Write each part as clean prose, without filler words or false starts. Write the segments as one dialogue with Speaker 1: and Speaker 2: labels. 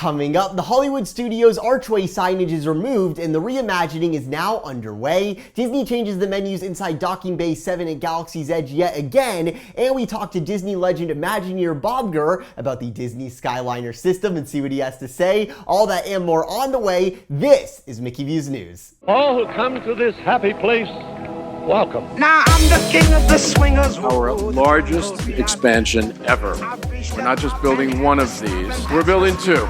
Speaker 1: Coming up, the Hollywood Studios archway signage is removed and the reimagining is now underway. Disney changes the menus inside Docking Bay 7 at Galaxy's Edge yet again, and we talk to Disney Legend Imagineer Bob Gurr about the Disney Skyliner system and see what he has to say. All that and more on the way. This is Mickey Views News.
Speaker 2: All who come to this happy place, welcome.
Speaker 3: Now I'm the king of the swingers.
Speaker 4: Our largest expansion ever. We're not just building one of these, we're building two.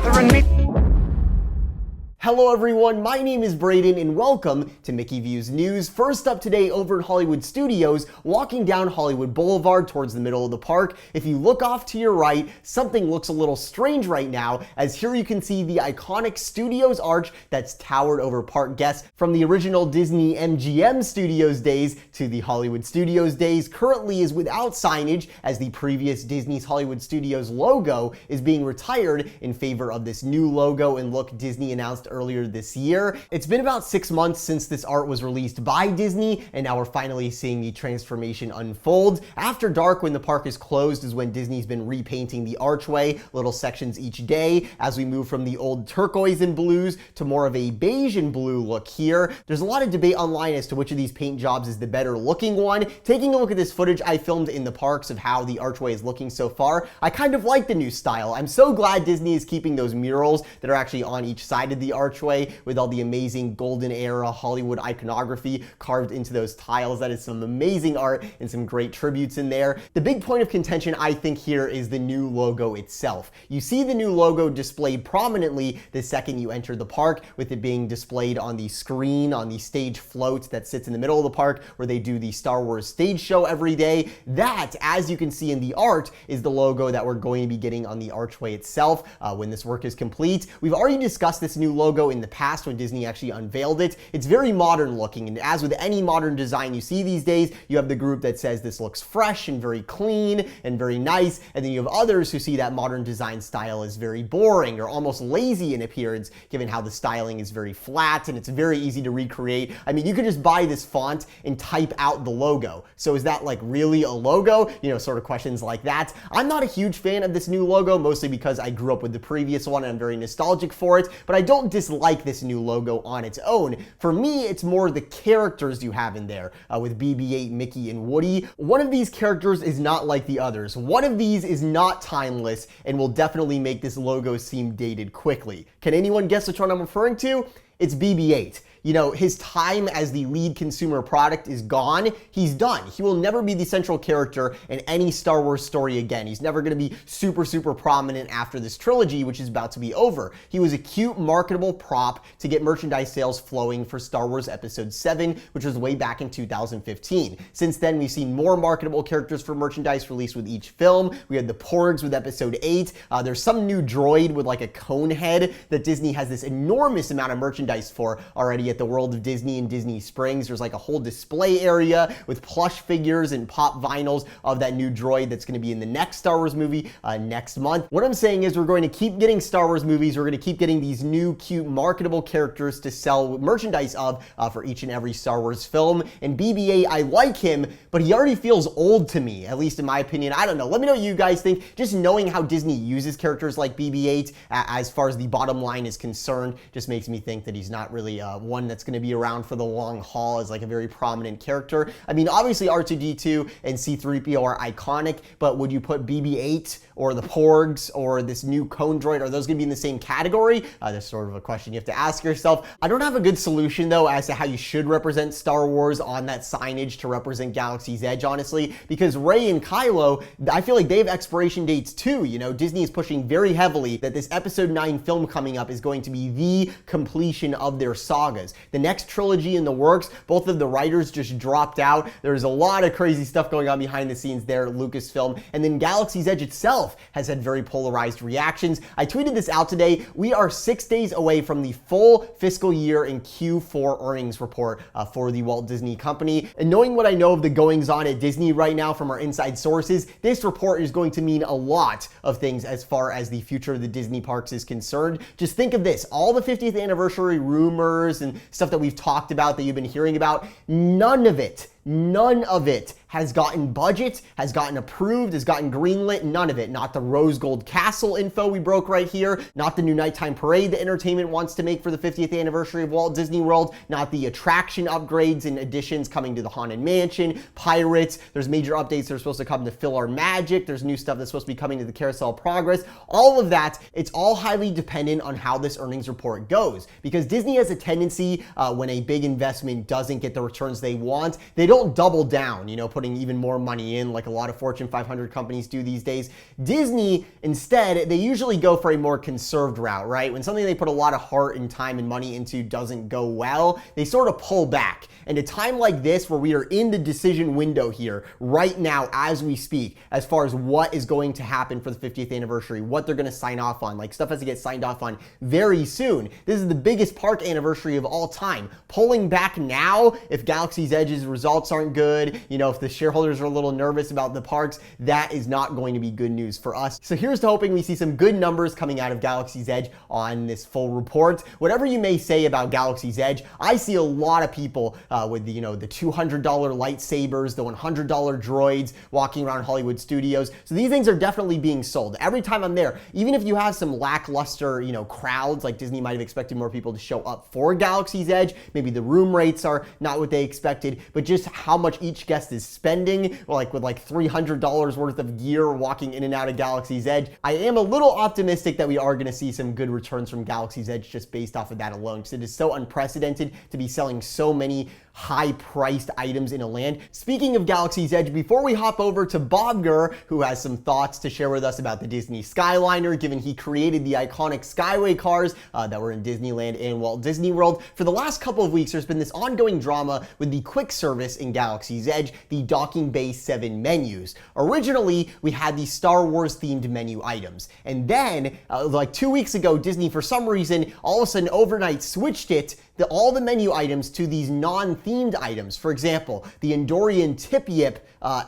Speaker 1: Hello everyone, my name is Brayden and welcome to Mickey Views News. First up today over at Hollywood Studios, walking down Hollywood Boulevard towards the middle of the park. If you look off to your right, something looks a little strange right now, as here you can see the iconic Studios arch that's towered over park guests from the original Disney MGM Studios days to the Hollywood Studios days. Currently is without signage, as the previous Disney's Hollywood Studios logo is being retired in favor of this new logo and look Disney announced earlier this year. It's been about 6 months since this art was released by Disney, and now we're finally seeing the transformation unfold. After dark, when the park is closed, is when Disney's been repainting the archway, little sections each day, as we move from the old turquoise and blues to more of a beige and blue look here. There's a lot of debate online as to which of these paint jobs is the better looking one. Taking a look at this footage I filmed in the parks of how the archway is looking so far, I kind of like the new style. I'm so glad Disney is keeping those murals that are actually on each side of the archway with all the amazing golden era Hollywood iconography carved into those tiles. That is some amazing art and some great tributes in there. The big point of contention I think here is the new logo itself. You see the new logo displayed prominently the second you enter the park, with it being displayed on the screen on the stage float that sits in the middle of the park where they do the Star Wars stage show every day. That, as you can see in the art, is the logo that we're going to be getting on the archway itself when this work is complete. We've already discussed this new logo in the past when Disney actually unveiled it. It's very modern looking, and as with any modern design you see these days, you have the group that says this looks fresh and very clean and very nice, and then you have others who see that modern design style as very boring or almost lazy in appearance, given how the styling is very flat and it's very easy to recreate. I mean, you could just buy this font and type out the logo. So is that like really a logo? You know, sort of questions like that. I'm not a huge fan of this new logo, mostly because I grew up with the previous one and I'm very nostalgic for it, but I don't dislike this new logo on its own. For me, it's more the characters you have in there with BB-8, Mickey, and Woody. One of these characters is not like the others. One of these is not timeless and will definitely make this logo seem dated quickly. Can anyone guess which one I'm referring to? It's BB-8. You know, his time as the lead consumer product is gone. He's done. He will never be the central character in any Star Wars story again. He's never going to be super prominent after this trilogy, which is about to be over. He was a cute, marketable prop to get merchandise sales flowing for Star Wars Episode 7, which was way back in 2015. Since then, we've seen more marketable characters for merchandise released with each film. We had the Porgs with Episode 8. There's some new droid with like a cone head that Disney has this enormous amount of merchandise for already at the World of Disney in Disney Springs. There's like a whole display area with plush figures and pop vinyls of that new droid that's going to be in the next Star Wars movie next month. What I'm saying is we're going to keep getting Star Wars movies. We're going to keep getting these new, cute, marketable characters to sell merchandise of for each and every Star Wars film. And BB-8, I like him, but he already feels old to me, at least in my opinion. I don't know. Let me know what you guys think. Just knowing how Disney uses characters like BB-8 as far as the bottom line is concerned just makes me think that he's not really one that's going to be around for the long haul as like a very prominent character. I mean, obviously R2-D2 and C-3PO are iconic, but would you put BB-8 or the Porgs or this new cone droid, are those going to be in the same category? That's sort of a question you have to ask yourself. I don't have a good solution though as to how you should represent Star Wars on that signage to represent Galaxy's Edge, honestly, because Rey and Kylo, I feel like they have expiration dates too. You know, Disney is pushing very heavily that this Episode 9 film coming up is going to be the completion of their sagas. The next trilogy in the works, both of the writers just dropped out. There's a lot of crazy stuff going on behind the scenes there at Lucasfilm. And then Galaxy's Edge itself has had very polarized reactions. I tweeted this out today. We are 6 days away from the full fiscal year and Q4 earnings report for the Walt Disney Company. And knowing what I know of the goings on at Disney right now from our inside sources, this report is going to mean a lot of things as far as the future of the Disney parks is concerned. Just think of this, all the 50th anniversary rumors and stuff that we've talked about that you've been hearing about, none of it None of it has gotten budget, has gotten approved, has gotten greenlit, none of it. Not the rose gold castle info we broke right here, not the new nighttime parade that entertainment wants to make for the 50th anniversary of Walt Disney World, not the attraction upgrades and additions coming to the Haunted Mansion, Pirates, there's major updates that are supposed to come to Fill Our Magic, there's new stuff that's supposed to be coming to the Carousel Progress, all of that, it's all highly dependent on how this earnings report goes. Because Disney has a tendency, when a big investment doesn't get the returns they want, they don't double down, putting even more money in like a lot of Fortune 500 companies do these days. Disney, instead, they usually go for a more conserved route, right? When something they put a lot of heart and time and money into doesn't go well, they sort of pull back. And a time like this, where we are in the decision window here right now as we speak, as far as what is going to happen for the 50th anniversary, what they're going to sign off on, like stuff has to get signed off on very soon. This is the biggest park anniversary of all time. Pulling back now, if Galaxy's Edge's results aren't good, if the shareholders are a little nervous about the parks, that is not going to be good news for us. So here's to hoping we see some good numbers coming out of Galaxy's Edge on this full report. Whatever you may say about Galaxy's Edge, I see a lot of people with the $200 lightsabers, the $100 droids walking around Hollywood Studios. So these things are definitely being sold. Every time I'm there, even if you have some lackluster, crowds, like Disney might have expected more people to show up for Galaxy's Edge, maybe the room rates are not what they expected, but just how much each guest is spending, like with like $300 worth of gear walking in and out of Galaxy's Edge, I am a little optimistic that we are going to see some good returns from Galaxy's Edge just based off of that alone, because it is so unprecedented to be selling so many high-priced items in a land. Speaking of Galaxy's Edge, before we hop over to Bob Gurr, who has some thoughts to share with us about the Disney Skyliner, given he created the iconic Skyway cars that were in Disneyland and Walt Disney World. For the last couple of weeks, there's been this ongoing drama with the quick service in Galaxy's Edge, the Docking Bay 7 menus. Originally, we had these Star Wars themed menu items. And then, like 2 weeks ago, Disney, for some reason, all of a sudden overnight switched it, all the menu items, to these non-themed items. For example, the Endorian Tip Yip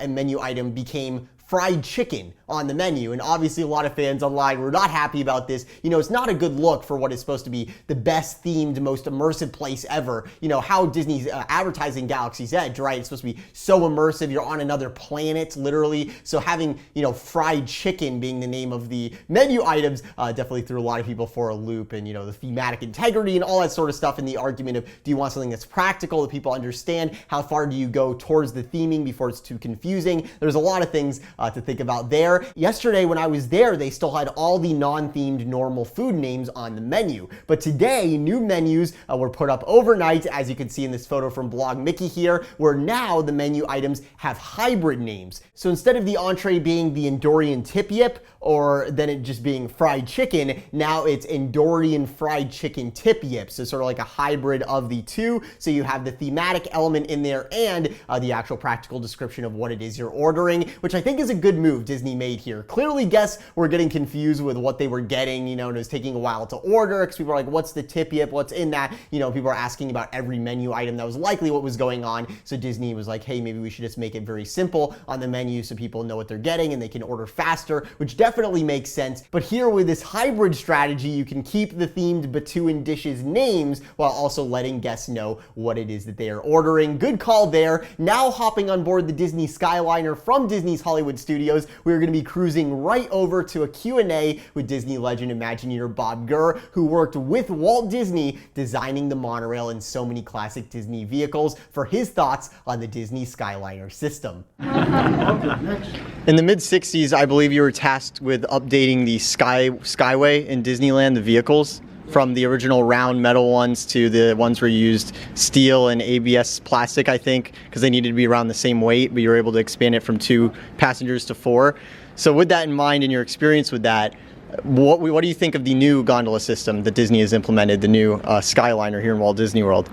Speaker 1: menu item became fried chicken on the menu, and obviously a lot of fans online were not happy about this. It's not a good look for what is supposed to be the best themed, most immersive place ever. How Disney's advertising Galaxy's Edge, right? It's supposed to be so immersive, you're on another planet, literally. So having, fried chicken being the name of the menu items definitely threw a lot of people for a loop, and, the thematic integrity and all that sort of stuff, and the argument of, do you want something that's practical that people understand? How far do you go towards the theming before it's too confusing? There's a lot of things to think about there. Yesterday when I was there, they still had all the non-themed normal food names on the menu. But today, new menus were put up overnight, as you can see in this photo from Blog Mickey here, where now the menu items have hybrid names. So instead of the entree being the Endorian Tip Yip, or then it just being fried chicken, now it's Endorian Fried Chicken Tip Yip. So sort of like a hybrid of the two. So you have the thematic element in there and the actual practical description of what it is you're ordering, which I think is a good move Disney made here. Clearly guests were getting confused with what they were getting, and it was taking a while to order because people were like, what's the Tip Yip? What's in that? People were asking about every menu item. That was likely what was going on. So Disney was like, hey, maybe we should just make it very simple on the menu so people know what they're getting and they can order faster, which definitely makes sense. But here with this hybrid strategy, you can keep the themed Batuan dishes names while also letting guests know what it is that they are ordering. Good call there. Now hopping on board the Disney Skyliner from Disney's Hollywood Studios, we're going to be cruising right over to a Q&A with Disney Legend Imagineer Bob Gurr, who worked with Walt Disney designing the monorail and so many classic Disney vehicles, for his thoughts on the Disney Skyliner system. In the mid-60s, I believe you were tasked with updating the Skyway in Disneyland, the vehicles, from the original round metal ones to the ones where you used steel and ABS plastic, I think, because they needed to be around the same weight, but you were able to expand it from 2 passengers to 4. So with that in mind and your experience with that, what do you think of the new gondola system that Disney has implemented, the new Skyliner here in Walt Disney World?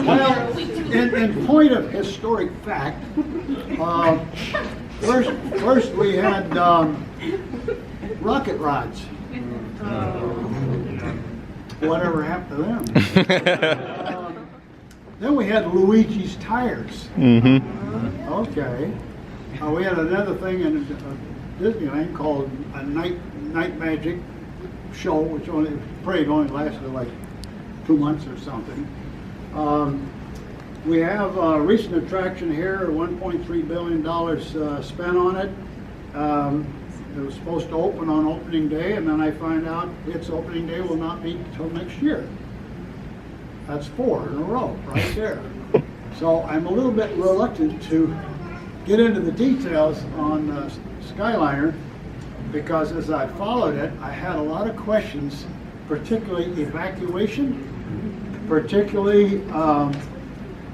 Speaker 5: Well, in point of historic fact, first we had rocket rods. Whatever happened to them? Then we had Luigi's tires. Mm-hmm. Okay. We had another thing in Disneyland called a night magic. show, which parade only lasted like 2 months or something. We have a recent attraction here, $1.3 billion spent on it. It was supposed to open on opening day, and then I find out its opening day will not be until next year. That's 4 in a row, right there. So I'm a little bit reluctant to get into the details on Skyliner, because as I followed it, I had a lot of questions, particularly evacuation, particularly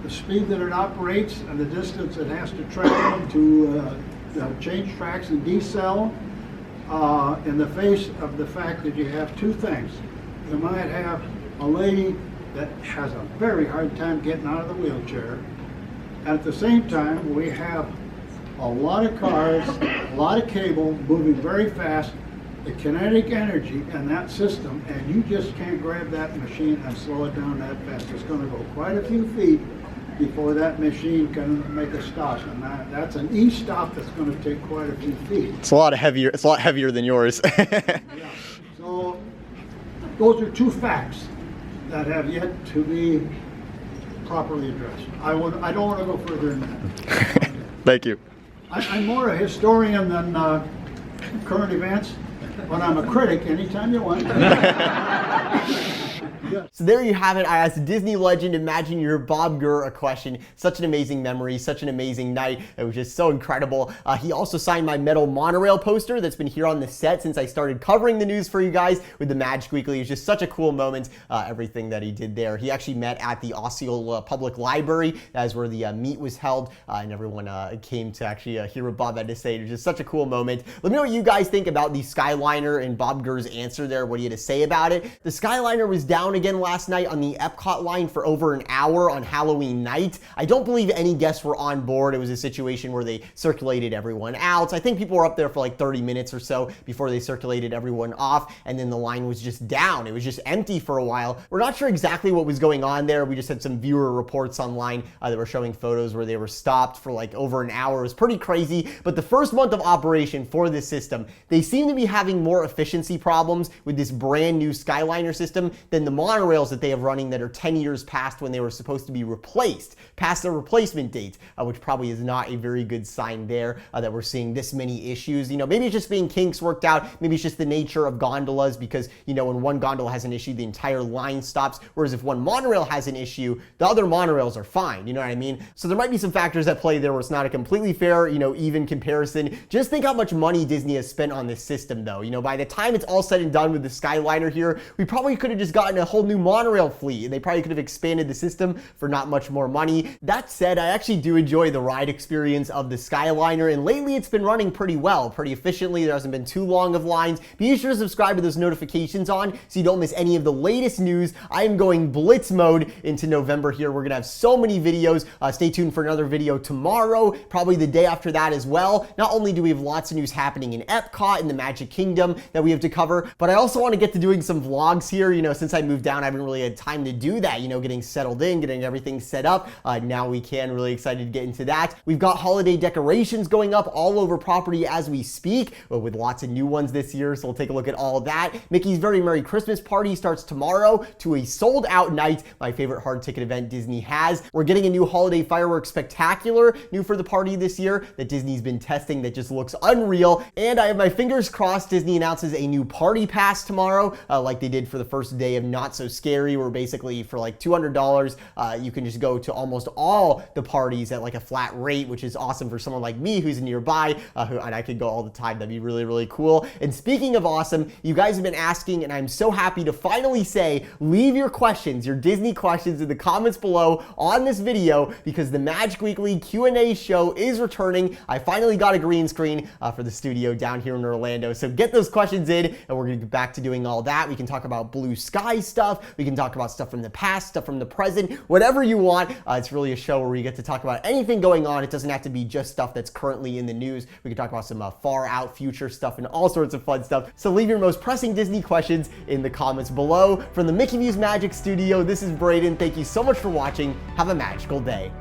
Speaker 5: the speed that it operates and the distance it has to travel to change tracks and decel, in the face of the fact that you have 2 things. You might have a lady that has a very hard time getting out of the wheelchair, and at the same time we have a lot of cars, a lot of cable moving very fast, the kinetic energy in that system, and you just can't grab that machine and slow it down that fast. It's going to go quite a few feet before that machine can make a stop, and that's an e-stop that's going to take quite a few feet.
Speaker 1: It's a lot heavier. It's a lot heavier than yours.
Speaker 5: Yeah. So those are 2 facts that have yet to be properly addressed. I don't want to go further in that.
Speaker 1: Thank you.
Speaker 5: I'm more a historian than current events, but I'm a critic anytime you want.
Speaker 1: So there you have it. I asked Disney legend Imagineer Bob Gurr a question. Such an amazing memory, such an amazing night. It was just so incredible. He also signed my metal monorail poster that's been here on the set since I started covering the news for you guys with the Magic Weekly. It was just such a cool moment, everything that he did there. He actually met at the Osceola Public Library. That is where the meet was held, and everyone came to actually hear what Bob had to say. It was just such a cool moment. Let me know what you guys think about the Skyliner and Bob Gurr's answer there, what he had to say about it. The Skyliner was down again last night on the Epcot line for over an hour on Halloween night. I don't believe any guests were on board. It was a situation where they circulated everyone out. I think people were up there for like 30 minutes or so before they circulated everyone off, and then the line was just down. It was just empty for a while. We're not sure exactly what was going on there. We just had some viewer reports online that were showing photos where they were stopped for like over an hour. It was pretty crazy, but the first month of operation for this system, they seem to be having more efficiency problems with this brand new Skyliner system than the monorails that they have running that are 10 years past when they were supposed to be replaced, past their replacement date, which probably is not a very good sign there that we're seeing this many issues. You know, maybe it's just being kinks worked out. Maybe it's just the nature of gondolas, because, you know, when one gondola has an issue, the entire line stops. Whereas if one monorail has an issue, the other monorails are fine. You know what I mean? So there might be some factors at play there where it's not a completely fair, you know, even comparison. Just think how much money Disney has spent on this system, though. You know, by the time it's all said and done with the Skyliner here, we probably could have just gotten a whole new monorail fleet, and they probably could have expanded the system for not much more money. That said, I actually do enjoy the ride experience of the Skyliner, and lately it's been running pretty well, pretty efficiently. There hasn't been too long of lines. Be sure to subscribe to those notifications on so you don't miss any of the latest news. I am going blitz mode into November here. We're gonna have so many videos. Stay tuned for another video tomorrow, probably the day after that as well. Not only do we have lots of news happening in Epcot and the Magic Kingdom that we have to cover, but I also want to get to doing some vlogs here. You know, since I moved down, I haven't really had time to do that, you know, getting settled in, getting everything set up. Now we can. Really excited to get into that. We've got holiday decorations going up all over property as we speak, with lots of new ones this year, so we'll take a look at all of that. Mickey's Very Merry Christmas Party starts tomorrow to a sold out night, my favorite hard ticket event Disney has. We're getting a new holiday fireworks spectacular, new for the party this year, that Disney's been testing, that just looks unreal. And I have my fingers crossed Disney announces a new party pass tomorrow, like they did for the first day of Not So Scary, where basically for like $200, you can just go to almost all the parties at like a flat rate, which is awesome for someone like me who's nearby, and I could go all the time. That'd be really, really cool. And speaking of awesome, you guys have been asking, and I'm so happy to finally say, leave your questions, your Disney questions, in the comments below on this video, because the Magic Weekly Q&A show is returning. I finally got a green screen for the studio down here in Orlando, so get those questions in, and we're gonna get back to doing all that. We can talk about blue sky stuff, we can talk about stuff from the past, stuff from the present, whatever you want. It's really a show where we get to talk about anything going on. It doesn't have to be just stuff that's currently in the news. We can talk about some far out future stuff and all sorts of fun stuff. So leave your most pressing Disney questions in the comments below. From the Mickey Views Magic Studio, this is Brayden. Thank you so much for watching. Have a magical day.